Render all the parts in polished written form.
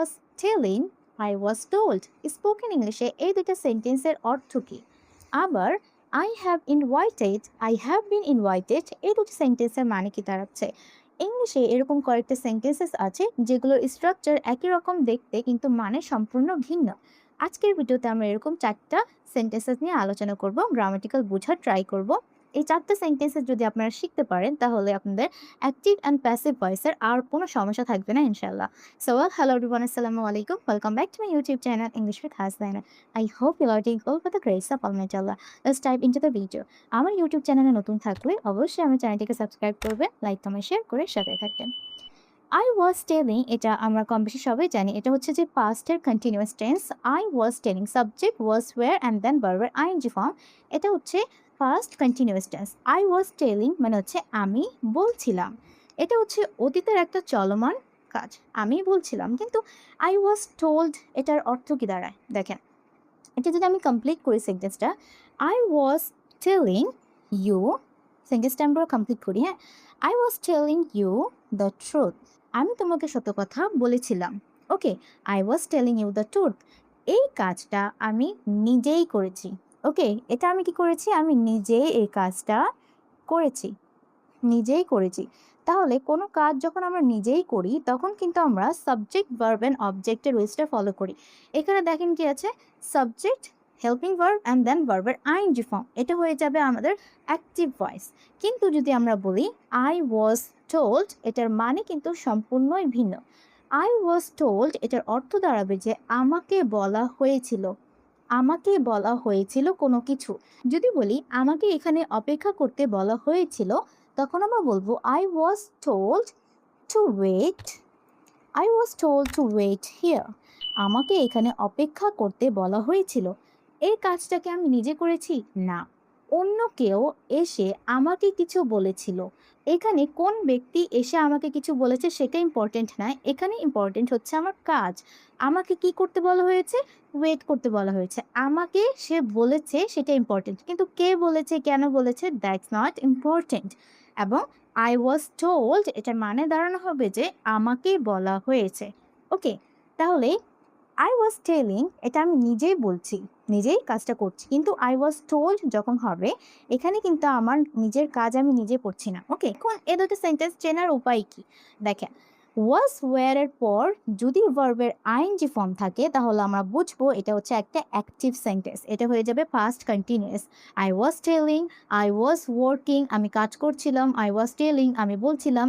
was telling, I was told. Spoken ইংলিশে এই দুটো সেন্টেন্সের অর্থ কি? আবার I have invited, I have been invited এই দুটো সেন্টেন্সের মানে কি দাঁড়াচ্ছে? ইংলিশে এরকম কয়েকটা সেন্টেন্সেস আছে যেগুলোর স্ট্রাকচার একই রকম দেখতে কিন্তু মানে সম্পূর্ণ ভিন্ন। আজকের ভিডিওতে আমরা এরকম 4টা সেন্টেন্সেস নিয়ে আলোচনা করব, গ্রামাটিক্যাল বোঝার ট্রাই করব। এই 4টা সেন্টেন্সেস যদি আপনারা শিখতে পারেন তাহলে আপনাদের অ্যাক্টিভ অ্যান্ড প্যাসিভ ভয়েসের আর কোনো সমস্যা থাকবে না ইনশাআল্লাহ। So hello everyone, assalamu alaikum. Welcome back to my YouTube channel English with Hasnaina. I hope you are doing all with the grace of Almighty Allah. Let's dive into the video. আমার YouTube চ্যানেলে নতুন থাকলে অবশ্যই আমার চ্যানেলটিকে subscribe করবেন, like comment share করে সাথে থাকবেন। I was telling, এটা আমরা কম বেশি সবাই জানি, এটা হচ্ছে যে পাস্টের continuous tense. I was telling, subject was were and then ভার্বের ing ফর্ম, এটা হচ্ছে past continuous tense. I was telling মানে হচ্ছে আমি বলছিলাম, এটা হচ্ছে অতীতের একটা চলমান কাজ, আমি বলছিলাম। কিন্তু I was told এটার অর্থ কি দাঁড়ায় দেখেন, এটা যদি আমি কমপ্লিট করি সেন্টেন্সটা, I was telling you, সেন্টেন্সটা আমরা কমপ্লিট করি, হ্যাঁ। I was telling you the truth, আমি তোমাকে সত্য কথা বলেছিলাম। ওকে, I was telling you the truth, এই কাজটা আমি নিজেই করেছি। ওকে, এটা আমি কি করেছি? আমি নিজেই এই কাজটা করেছি, নিজেই করেছি। তাহলে কোনো কাজ যখন আমরা নিজেই করি তখন কিন্তু আমরা সাবজেক্ট ভার্ব অ্যান্ড অবজেক্টের রুলসটা ফলো করি। এখানে দেখেন কি আছে, subject, helping verb and then ভার্বের আইএনজি ফর্ম, এটা হয়ে যাবে আমাদের অ্যাক্টিভ ভয়েস। কিন্তু যদি আমরা বলি আই ওয়াজ টোল্ড, এটার মানে কিন্তু সম্পূর্ণই ভিন্ন। আই ওয়াজ টোল্ড এটার অর্থ দাঁড়াবে যে আমাকে বলা হয়েছিল, আমাকে বলা হয়েছিল কোনো কিছু। যদি বলি আমাকে এখানে অপেক্ষা করতে বলা হয়েছিল, তখন আমরা বলবো I was told to wait, I was told to wait here, আমাকে এখানে অপেক্ষা করতে বলা হয়েছিল। এই কাজটাকে আমি নিজে করেছি না, অন্য কেউ এসে আমাকে কিছু বলেছিল। এখানে কোন ব্যক্তি এসে আমাকে কিছু বলেছে সেটা ইম্পর্টেন্ট নয়, এখানে ইম্পর্টেন্ট হচ্ছে আমার কাজ। আমাকে কি করতে বলা হয়েছে? ওয়েট করতে বলা হয়েছে। আমাকে সে বলেছে সেটা ইম্পর্টেন্ট, কিন্তু কে বলেছে, কেন বলেছে, দ্যাটস নট ইম্পর্টেন্ট। এবং আই ওয়াজ টোল্ড এটার মানে দাঁড়ানো হবে যে আমাকে বলা হয়েছে। ওকে, তাহলে আই ওয়াজ টেলিং এটা আমি নিজেই বলছি, নিজেই কাজটা করছি। কিন্তু আই ওয়াজ টোল্ড যখন হবে, এখানে কিন্তু আমার নিজের কাজ আমি নিজে করছি না। ওকে, এখন এ দুটো সেন্টেন্স চেনার উপায় কি দেখেন, ওয়াজ ওয়ার এর পর যদি ভার্বের আইএনজি ফর্ম থাকে তাহলে আমরা বুঝবো এটা হচ্ছে একটা অ্যাক্টিভ সেন্টেন্স, এটা হয়ে যাবে past continuous. I was telling, I was working আমি কাজ করছিলাম, আই ওয়াজ টেলিং আমি বলছিলাম।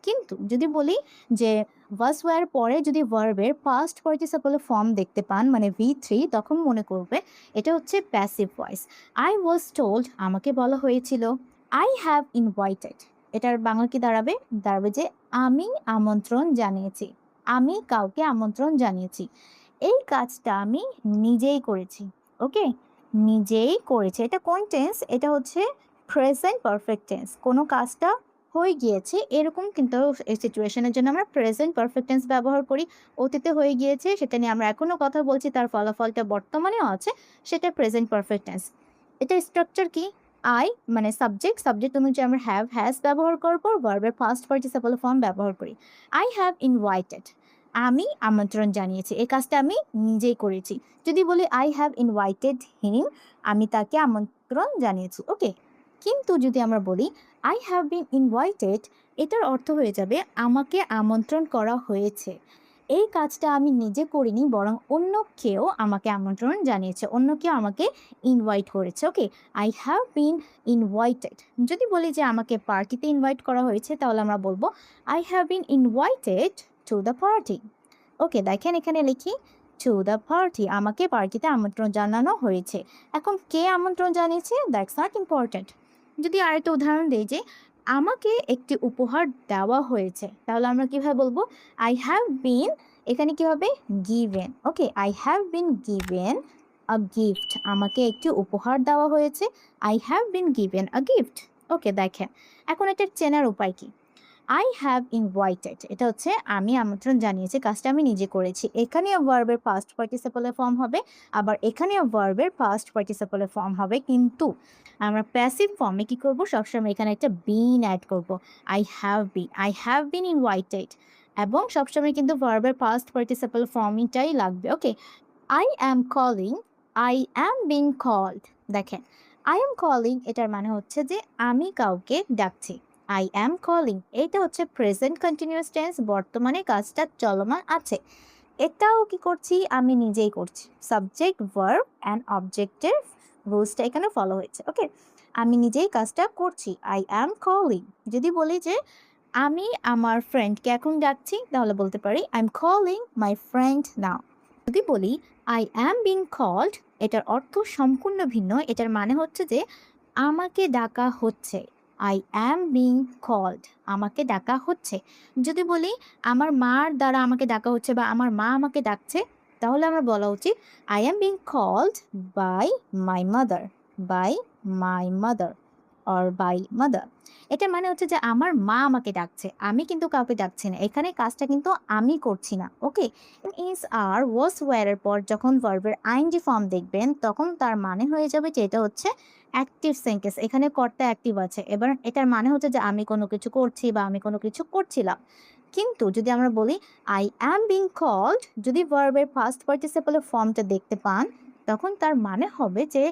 কিন্তু যদি বলি যে ওয়াজ ওয়ার পরে যদি ভার্বের পাস্ট পার্টিসিপল ফর্ম দেখতে পান মানে V3, তখন মনে করবে এটা হচ্ছে passive voice. I was told আমাকে বলা হয়েছিল, আই হ্যাভ ইনভাইটেড এটার বাংলা কি দাঁড়াবে? দাঁড়াবে যে আমি আমন্ত্রণ জানিয়েছি, আমি কাউকে আমন্ত্রণ জানিয়েছি। এই কাজটা আমি নিজেই করেছি। ওকে, নিজেই করেছি, এটা কোন টেন্স? এটা হচ্ছে প্রেজেন্ট পারফেক্ট টেন্স। কোনো কাজটা হয়ে গিয়েছে এরকম কিন্তু এই সিচুয়েশনের জন্য আমরা প্রেজেন্ট পারফেক্ট টেন্স ব্যবহার করি। অতীতে হয়ে গিয়েছে সেটা নিয়ে আমরা এখনও কথা বলছি, তার ফলাফলটা বর্তমানেও আছে, সেটা প্রেজেন্ট পারফেক্ট টেন্স। এটা স্ট্রাকচার কি? আই মানে সাবজেক্ট, সাবজেক্ট অনুযায়ী আমরা হ্যাভ হ্যাজ ব্যবহার করবো, ভার্বের ফার্স্ট পার্টিসিপল ফর্ম ব্যবহার করি। আই হ্যাভ ইনভাইটেড আমি আমন্ত্রণ জানিয়েছি, এই কাজটা আমি নিজেই করেছি। যদি বলি আই হ্যাভ ইনভাইটেড হিম আমি তাকে আমন্ত্রণ জানিয়েছি। ওকে, কিন্তু যদি আমরা বলি আই হ্যাভ বিন ইনভাইটেড এটার অর্থ হয়ে যাবে আমাকে আমন্ত্রণ করা হয়েছে। এই কাজটা আমি নিজে করিনি, বরং অন্য কেউ আমাকে আমন্ত্রণ জানিয়েছে, অন্য কেউ আমাকে ইনভাইট করেছে। ওকে, আই হ্যাভ বিন ইনভাইটেড। যদি বলি যে আমাকে পার্টিতে ইনভাইট করা হয়েছে তাহলে আমরা বলবো I have been invited to the party. Okay, দেখেন এখানে লিখি টু দ্য পার্টি, আমাকে পার্টিতে আমন্ত্রণ জানানো হয়েছে। এখন কে আমন্ত্রণ জানিয়েছে দ্যাটস নট ইম্পর্ট্যান্ট। যদি আরেকটা উদাহরণ দিই যে আমাকে একটি উপহার দেওয়া হয়েছে, তাহলে আমরা কীভাবে বলবো? আই হ্যাভ বিন, এখানে কী হবে? Given. Okay, I have been given a gift, আমাকে একটি উপহার দেওয়া হয়েছে, I have been given a gift. Okay, দেখেন এখন এটার চেনার উপায় কি? আই হ্যাভ ইনভাইটেড এটা হচ্ছে আমি আমন্ত্রণ জানিয়েছি, কাজটা আমি নিজে করেছি। এখানেও ভার্বের পাস্ট পার্টিসিপলের ফর্ম হবে, আবার এখানেও ভার্বের পাস্ট পার্টিসিপলের ফর্ম হবে। কিন্তু আমরা প্যাসিভ ফর্মে কী করবো? সবসময় এখানে একটা বিন অ্যাড করব। আই হ্যাভ বিন ইনভাইটেড, এবং সবসময় কিন্তু ভার্বের পাস্ট পার্টিসিপল ফর্মটাই লাগবে। Okay, I am calling, I am being called. দেখেন, আই অ্যাম কলিং এটার মানে হচ্ছে যে আমি কাউকে ডাকছি। আই অ্যাম কলিং এটা হচ্ছে প্রেজেন্ট কন্টিনিউয়াস টেন্স, বর্তমানে কাজটা চলমান আছে। এটাও কি করছি, আমি নিজেই করছি। সাবজেক্ট ভার্ব অ্যান্ড অবজেক্টের রুলসটা এখানে ফলো হয়েছে। ওকে, আমি নিজেই কাজটা করছি। I am calling. যদি বলি যে আমি আমার ফ্রেন্ডকে এখন ডাকছি, তাহলে বলতে পারি I am calling my friend now. যদি বলি আই অ্যাম বিং কল্ড, এটার অর্থ সম্পূর্ণ ভিন্ন। এটার মানে হচ্ছে যে আমাকে ডাকা হচ্ছে। আই অ্যাম বিং কল্ড, আমাকে ডাকা হচ্ছে। যদি বলি আমার মার দ্বারা আমাকে ডাকা হচ্ছে বা আমার মা আমাকে ডাকছে, তাহলে আমার বলা উচিত I am being called by my mother, by my mother or by mother. এটার মানে হচ্ছে যে আমার মা আমাকে ডাকছে, আমি কিন্তু কাউকে ডাকছি না। এখানে কাজটা কিন্তু আমি করছি না। ওকে, ইজ আর ওয়াজ ওয়্যারের পর যখন ভার্বের আইএনজি ফর্ম দেখবেন, তখন তার মানে হয়ে যাবে যে এটা হচ্ছে অ্যাক্টিভ সেন্টেন্স। এখানে কর্তা অ্যাক্টিভ আছে। এবার এটার মানে হচ্ছে যে আমি কোনো কিছু করছি বা আমি কোনো কিছু করছিলাম। কিন্তু যদি আমরা বলি আই অ্যাম বিং কল্ড, যদি ভার্বের ফার্স্ট পার্টিসিপলের ফর্মটা দেখতে পান, তখন তার মানে হবে যে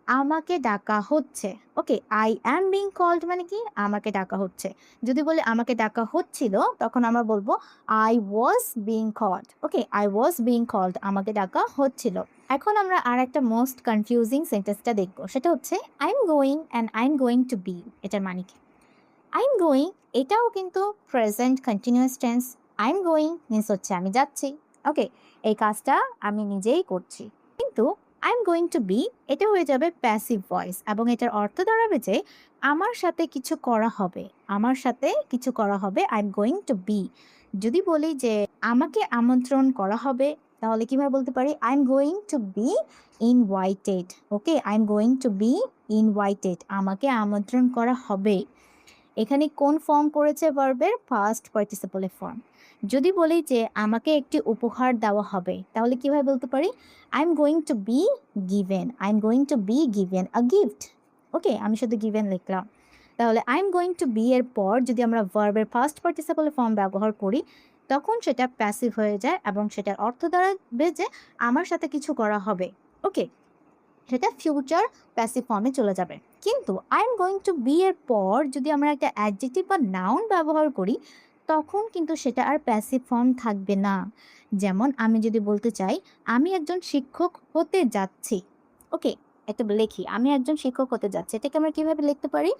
আমাকে ডাকা হচ্ছে। ওকে, আই অ্যাম বিং কল্ড মানে কি, আমাকে ডাকা হচ্ছে। যদি বলি আমাকে ডাকা হচ্ছিল, তখন আমরা বলবো I was being called. Okay, I was being called, আমাকে ডাকা হচ্ছিল। এখন আমরা আর একটা মোস্ট কনফিউজিং সেন্টেন্সটা দেখবো, সেটা হচ্ছে I am going and I am going to be. এটার মানে কি? আই এম গোয়িং এটাও কিন্তু present continuous tense. I am going means হচ্ছে আমি যাচ্ছি। ওকে, এই কাজটা আমি নিজেই করছি। কিন্তু I am going to be এটা হয়ে যাবে প্যাসিভ ভয়েস, এবং এটার অর্থ দাঁড়াবে যে আমার সাথে কিছু করা হবে, আমার সাথে কিছু করা হবে। I am going to be. যদি বলি যে আমাকে আমন্ত্রণ করা হবে, তাহলে কিভাবে বলতে পারি? I am going to be invited. Okay, I am going to be invited, আমাকে আমন্ত্রণ করা হবে। এখানে কোন ফর্ম করেছে ভার্বের? ফার্স্ট পার্টিসিপলের ফর্ম। যদি বলি যে আমাকে একটি উপহার দেওয়া হবে, তাহলে কিভাবে বলতে পারি? I am going to be given, I am going to be given a gift. Okay, আমি শুধু গিভেন লিখলাম। তাহলে I am going to be এর পর যদি আমরা ভার্বের ফার্স্ট পার্টিসিপলের ফর্ম ব্যবহার করি, তখন সেটা প্যাসিভ হয়ে যায় এবং সেটার অর্থ দাঁড়াবে যে আমার সাথে কিছু করা হবে। ওকে, সেটা ফিউচার প্যাসিভ ফর্মে চলে যাবে। কিন্তু I am going to be এর পর যদি আমরা একটা অ্যাডজেক্টিভ বা নাউন ব্যবহার করি, তখন কিন্তু সেটা আর প্যাসিভ ফর্ম থাকবে না। যেমন আমি যদি বলতে চাই আমি একজন শিক্ষক হতে যাচ্ছি। ওকে, এটা লিখি আমি একজন শিক্ষক হতে যাচ্ছি, এটাকে আমরা কিভাবে লিখতে পারি?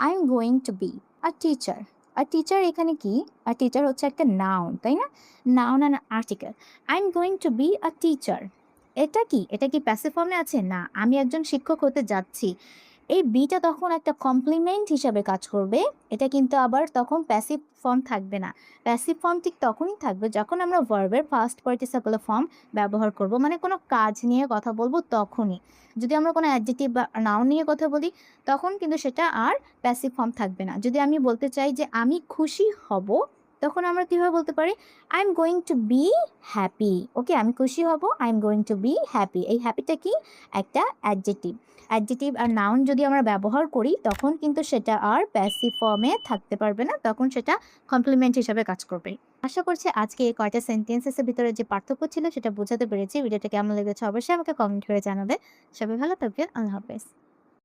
I am going to be a teacher. আর টিচার এখানে কি? আর টিচার হচ্ছে একটা নাউন, তাই না? Noun and article. I am going to be a teacher, এটা কি? এটা কি প্যাসিভ ফর্মে আছে? না, আমি একজন শিক্ষক হতে যাচ্ছি। এই বিটা তখন একটা কমপ্লিমেন্ট হিসাবে কাজ করবে। এটা কিন্তু আবার তখন প্যাসিভ ফর্ম থাকবে না। প্যাসিভ ফর্ম ঠিক তখনই থাকবে যখন আমরা ভার্বের ফার্স্ট পার্টিসিপল ফর্ম ব্যবহার করব, মানে কোনো কাজ নিয়ে কথা বলবো তখনই। যদি আমরা কোনো অ্যাডজেক্টিভ বা নাউন নিয়ে কথা বলি, তখন কিন্তু সেটা আর প্যাসিভ ফর্ম থাকবে না। যদি আমি বলতে চাই যে আমি খুশি হব, তখন আমরা কীভাবে বলতে পারি? I am going to be happy. Okay, আমি খুশি হব, I am going to be happy. এই হ্যাপিটা কি? একটা অ্যাডজেক্টিভ। অ্যাডজেক্টিভ আর নাউন যদি আমরা ব্যবহার করি, তখন কিন্তু সেটা আর প্যাসিভ ফর্মে থাকতে পারবে না, তখন সেটা কমপ্লিমেন্ট হিসাবে কাজ করবে। আশা করছি আজকে এই কয়টা সেন্টেন্সেসের ভিতরে যে পার্থক্য ছিল সেটা বোঝাতে পেরেছি। ভিডিওটা কেমন লেগেছে অবশ্যই আমাকে কমেন্ট করে জানাবে। সবাই ভালো থাকবেন। আল্লাহ হাফেজ।